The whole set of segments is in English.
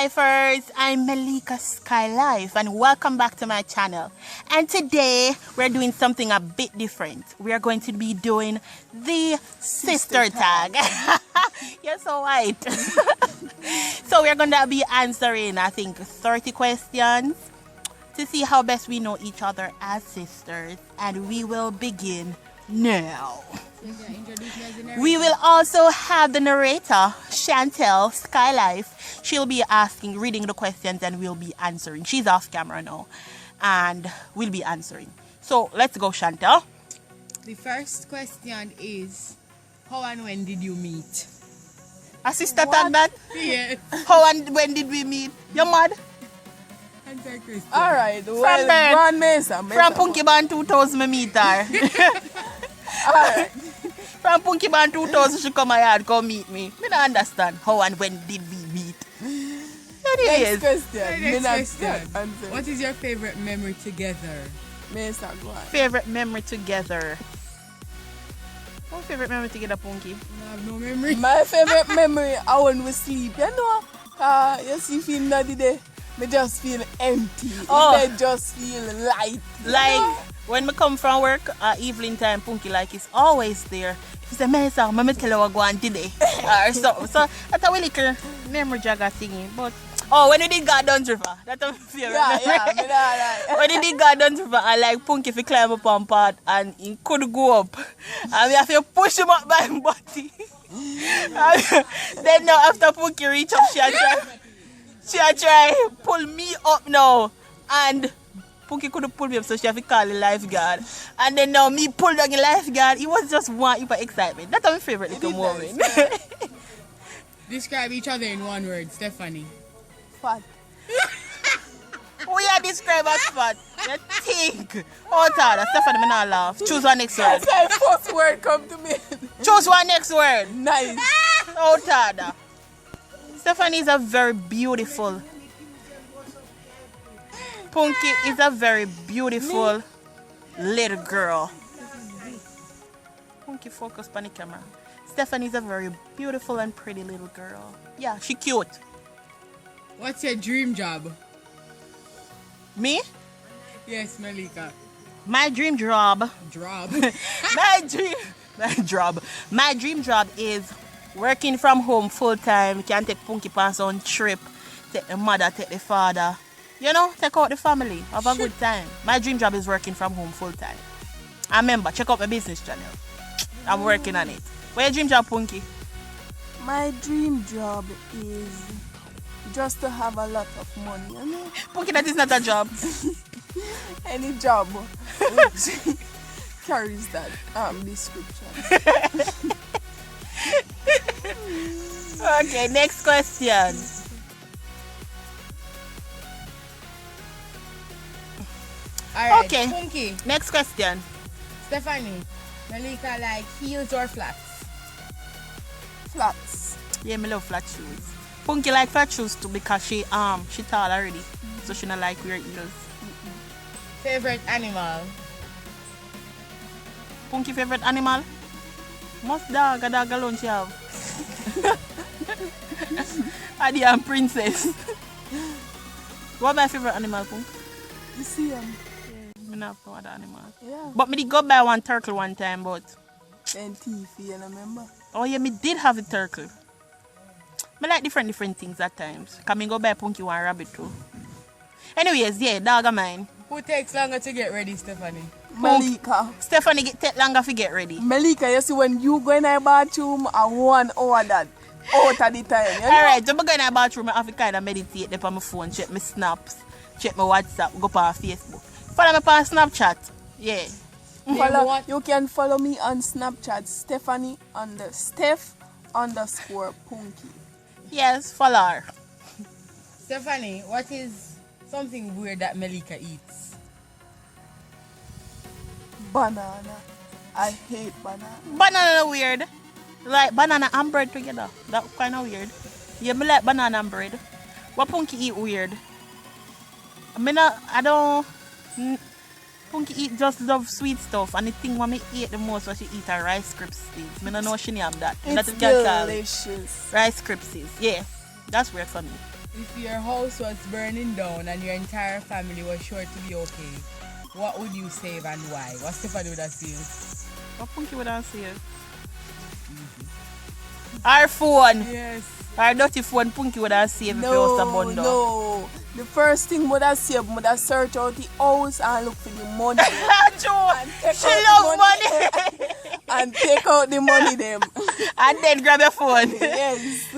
Skylifers, I'm Malika Skylife and welcome back to my channel. And today we're doing something a bit different. We are going to be doing the sister tag. You're so white. So we're going to be answering, I think, 30 questions to see how best we know each other as sisters. And we will begin now. We will also have the narrator, Chantel Skylife. She'll be reading the questions and we'll be answering. She's off camera now and we'll be answering. So let's go, Chantel. The first question is, how and when did you meet? A sister tag that? Yes. How and when did we meet? You're mad? Alright, well, from Punki Band 2000 me meet her. Alright. From Punki Band 2000 she come my yard, come meet me. I don't understand how and when did we meet. Anyways. Next question. What is your favorite memory together? Favorite memory together. What favorite memory together, Punki? I have no memory. My favorite memory I when we sleep. You know, you see film the day, me just feel empty. I just feel light. Like when we come from work evening time, Punki like is always there. He said, "Mesa, I'm tell you what go on today." Or something. So that's a little memory jagger thingy. But when we did Gardens River, that's my favorite. Yeah, when we did Gardens River, I like Punki if he climb up on part and he could go up. And we have to push him up by his body. Then now after Punki reach up, she try pull me up now. And Punki couldn't pull me up, so she have to call the lifeguard. And then now me pull down the lifeguard. It was just one hyper excitement. That's my favorite little moment. Describe each other in one word, Stephanie. Fat. We are described as fat. You think. Oh, Tada, Stephanie, me not laugh. Choose one next word. That's my first word come to me. Choose one next word. Nice. Oh, Tada. Stephanie is a very beautiful. Punki is a very beautiful little girl. Punki, focus on the camera. Stephanie is a very beautiful and pretty little girl. Yeah, she cute. What's your dream job? Me? Yes, Malika. My dream job. Job. My dream job is working from home full time. Can take Punki pass on trip. Take the mother, take the father. You know, take out the family. Have a good time. My dream job is working from home full time. And remember, check out my business channel. I'm working on it. What's your dream job, Punki? My dream job is just to have a lot of money, you know? Punki, that is not a job. Any job which carries that description. Okay, next question. Alright, Okay. Punki. Next question. Stephanie, Malika like heels or flats? Flats. Yeah, me love flat shoes. Punki like flat shoes too because she tall already. So she not like wear heels. Favorite animal? Punki favorite animal? Most dog, a dog alone she have. Adi and princess. What my favorite animal, Punki? You see Me not know other animal. Yeah. But me did go buy one turtle one time, but And teeth, you remember? oh yeah, me did have a turtle. Me like different things at times. Can me go buy Punki one rabbit too. Anyways, yeah, dog of mine. Who takes longer to get ready, Stephanie? Malika. Stephanie take longer to get ready. Malika, you see when you go in the bathroom, I 1 hour that out of the time. You know? Alright, so I go in the bathroom, I have to kind of meditate up on my phone, check my snaps, check my WhatsApp, go on Facebook. Follow me on Snapchat. Yeah. You can follow me on Snapchat, Steph_Punki. Yes, follow her. Stephanie, what is something weird that Malika eats? Banana. I hate banana. Banana weird. Like banana and bread together. That kind of weird. Yeah, me like banana and bread. What Punki eat weird? I don't. Punki eat just love sweet stuff, and the thing when me eat the most what she eat are rice Krispies. I don't know she have that. It's delicious. delicious. Rice Krispies. Yeah, that's weird for me. If your house was burning down and your entire family was sure to be okay, what would you save and why? What Stephanie would have saved? What Punki would I say? Our phone. Yes. Our dirty phone Punki would have saved if it was a bundle. No. The first thing would have saved, would have search out the house and look for the money. She love money. And take out the money them. And then grab your phone. Yes.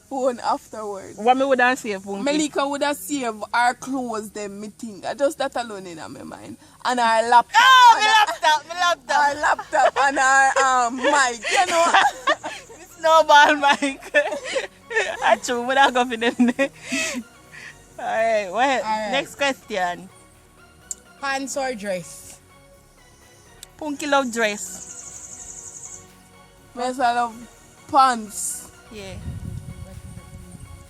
Phone afterwards. What me would have saved, Punki? Melika would have saved our clothes them, me think. Just that alone in my mind. And our laptop. Oh, my laptop. Our laptop and our mic, you know. Snowball mic. I true, but I go for them. Alright, well, next question. Pants or dress? Punki love dress. Yes, I love pants. Yeah.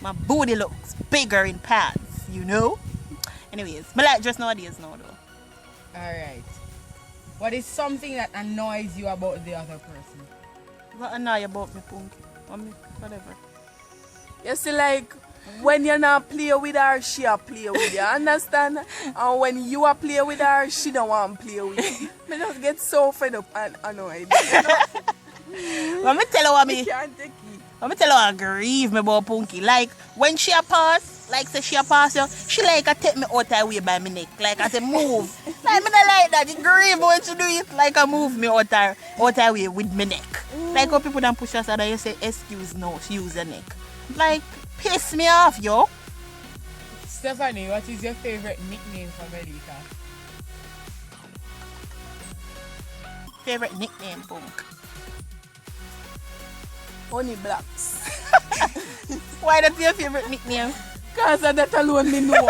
My booty looks bigger in pants, you know? Anyways, I like dress nowadays now though. Alright. What is something that annoys you about the other person? What annoy about me, Punki? Whatever. You see, like, when you're not play with her, she a play with you, understand? And when you a play with her, she don't want to play with you. Me just get so fed up and annoyed. You know? Let me tell you what me... Can't take it. Let me tell you what grieve me about Punki. Like, when she a pass, like say she a pass you, she like a take me out her way by my neck. Like I say move. Like me not like that. It grieve when she do it. Like I move me out her way with my neck. Like how people don't push us out and you say excuse no, she use her neck. Like, piss me off, yo. Stephanie, what is your favorite nickname for Melika? Favorite nickname, Punk? Honey Blacks. Why that's your favorite nickname? Because of that alone me know.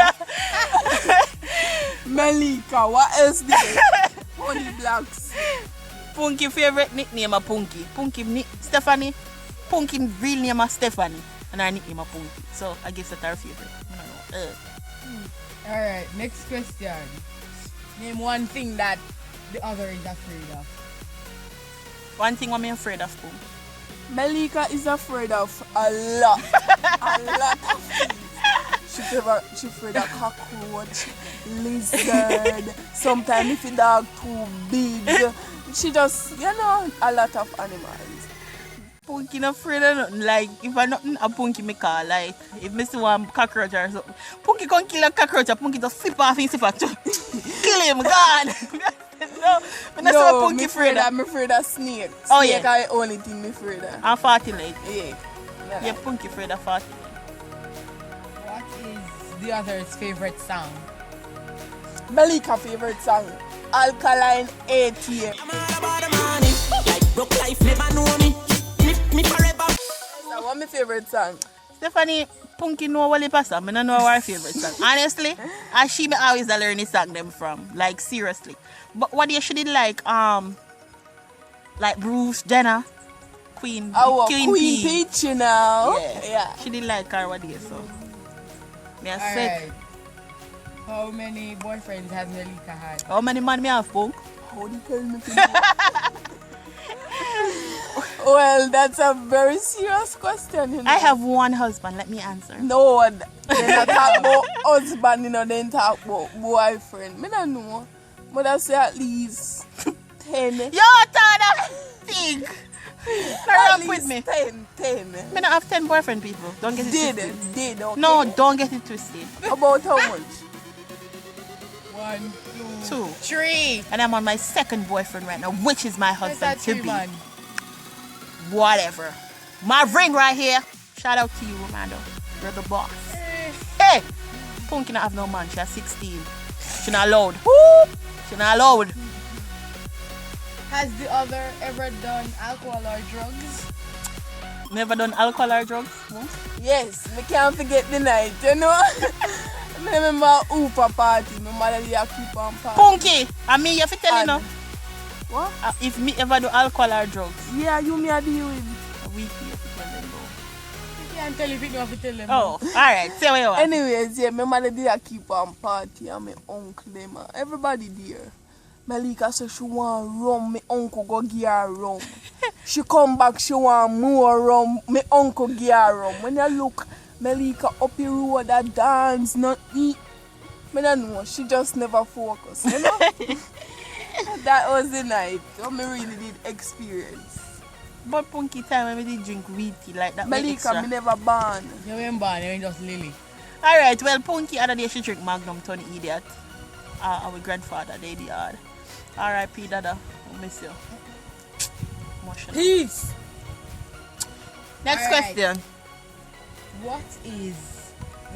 Melika, what else did Honey Blacks. Punki favorite nickname a Punki. Stephanie. Punki real name a Stephanie. And her nickname a Punki. So I guess that's our favorite. I don't know. Alright, next question. Name one thing that the other is afraid of. One thing I'm afraid of, Punki. Melika is afraid of a lot. A lot of things. She's afraid of cockroach, lizard, sometimes if the dog too big. She just, you know, a lot of animals. Punki not afraid of nothing. Like, if I nothing a Punki me call, like, if me see one cockroach or something, Punki can't kill a cockroach, Punki just flip off his flip kill him, gone. No, I'm not so Punki afraid of. I'm afraid of snakes. Oh, snake yeah. is the only thing I'm afraid of. And 40 leg. Yeah. Yeah, Punki afraid of 40 leg. What is the other's favorite song? Melika favorite song, Alkaline ATM. I'm all about the money. Like broke life never know me. Me forever. So what's my favorite song? Stephanie, Punki know what pass. I don't know our favorite song. Honestly, and she me always learn the song them from. Like seriously. But what you should like Bruce Jenner, Queen Queen Peach, you know. Yeah. She did like her what day, so. Me a sick. Alright. How many boyfriends has Melika had? How many man me have, Punk? How do you tell me to know? Well, that's a very serious question, you know. I have one husband, let me answer. No, they not talk about husband, you know, they talk about boyfriend. I don't know. But I say at least 10. Yo, Tada! Think! Hurry up with me. 10. I don't have 10 boyfriend people. Don't get it twisted. Did, okay. No, don't get it twisted. About how much? 1, 2. 3. And I'm on my second boyfriend right now, which is my Where's husband that to 3 be. man? Whatever. My ring right here. Shout out to you, Romando. You're the boss. Hey! Punki not have no man. She's 16. She not allowed. Woo! She not allowed. Has the other ever done alcohol or drugs? Never done alcohol or drugs? No? Yes, we can't forget the night, you know. I remember Upa party. My mother did keep on party. Punki! And me, you have to tell you now. What? If me ever do alcohol or drugs. Yeah, you me a deal with. A week, you have to tell them though. You can't tell if you don't have to tell them. Oh, alright. Say what you want. Anyways, yeah, my mother did keep on party and my uncle them. Everybody there. Melika said she want rum, my uncle go give her rum. She come back, she want more rum, my uncle give her rum. When you look, Melika up the road a dance, not eat. I don't know, she just never focused, you know? That was the night what me really did experience. But Punki time when we did drink weed tea like that. Melika, me never born. You weren't born, you were just Lily. Alright, well Punki other day she drink Magnum Tony idiot. Our grandfather, they the hard. R.I.P. Dada. I miss you. Emotional. Peace! Next Alright. question. What is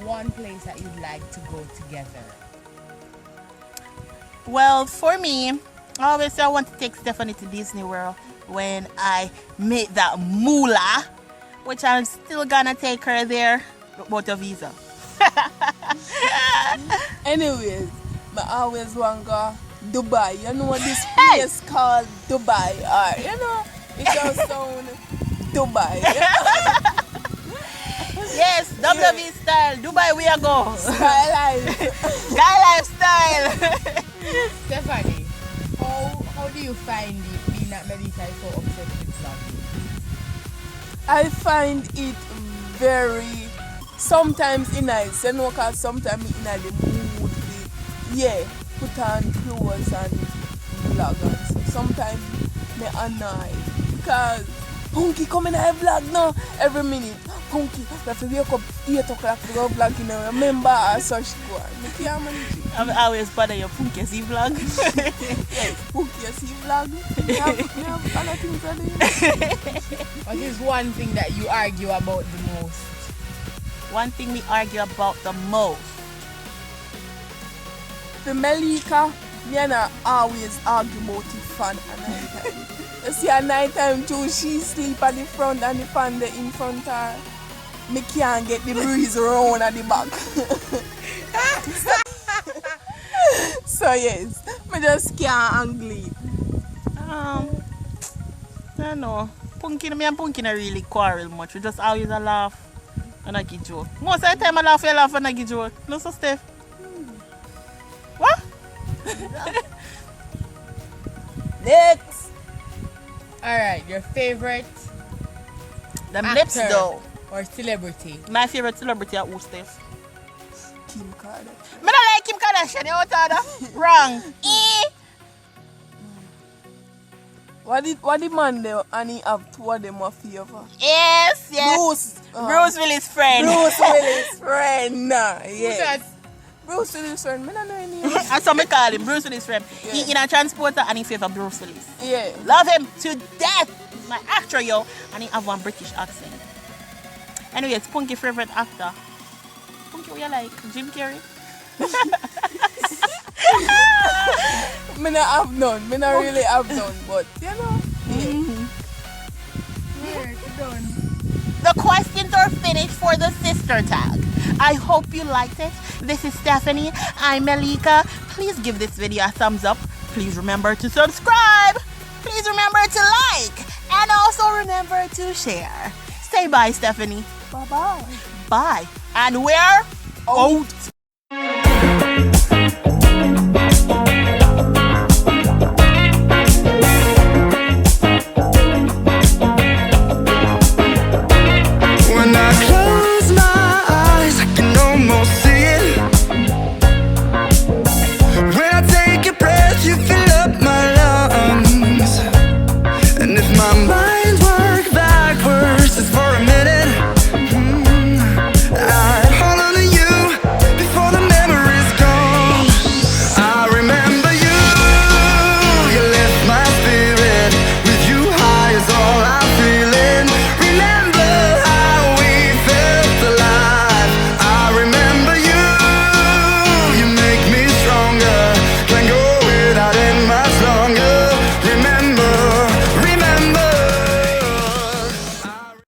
one place that you'd like to go together? Well, for me, obviously I want to take Stephanie to Disney World when I make that moolah, which I'm still gonna take her there without a visa. Anyways, I always want to go Dubai. You know this place called Dubai? Or, you know, it just sound Dubai. Yes, WWE style. Dubai we are go. Skyline. Guy lifestyle. Stephanie, how do you find it being that Melissa is so obsessed with vlogging? I find it very sometimes nice, you know, because sometimes in the mood, put on clothes and vlog and so. Sometimes me annoyed because Punki come in a vlog now every minute. Punki, you have to wake up 8 o'clock to go vlog, you know, remember or such go on. I can't manage it. I'm always bother your Punki see vlog. Yes, Punki, you see vlog? You have other things to do. What is one thing that you argue about the most? One thing we argue about the most. The Melika, me and her always argue about the fan at night time. You see, at night time too, she sleep at the front and the fan there in front of her. Me can't get the breeze around at the back. So yes, me just can't angle it. I don't know. Punki, me and Punki not really quarrel much. We just always a laugh and I get joke. Most of the time I laugh and I get joke. No, so Steph. What? Next. Alright, your favorite Them actor lips though. or celebrity? My favorite celebrity are who, Steph? Kim Kardashian. Me not like Kim Kardashian, you know what? Wrong. What the man there and he have two of them a favor? Yes. Bruce. Bruce Willis' friend. Bruce Willis' friend. Who's Yes. that? Bruce Willis' friend. I don't know any. That's what me call him, Bruce Willis' friend. Yeah. He in a transporter and he favor Bruce Willis. Yeah. Love him to death. My actor, yo. And he have one British accent. Anyway, it's Punki favorite actor. Punki, what you like? Jim Carrey? Me not have none. Me not really have none. But, you know. Here, done. The questions are finished for the sister tag. I hope you liked it. This is Stephanie. I'm Melika. Please give this video a thumbs up. Please remember to subscribe. Please remember to like. And also remember to share. Say bye, Stephanie. Bye-bye. Bye. And we're out.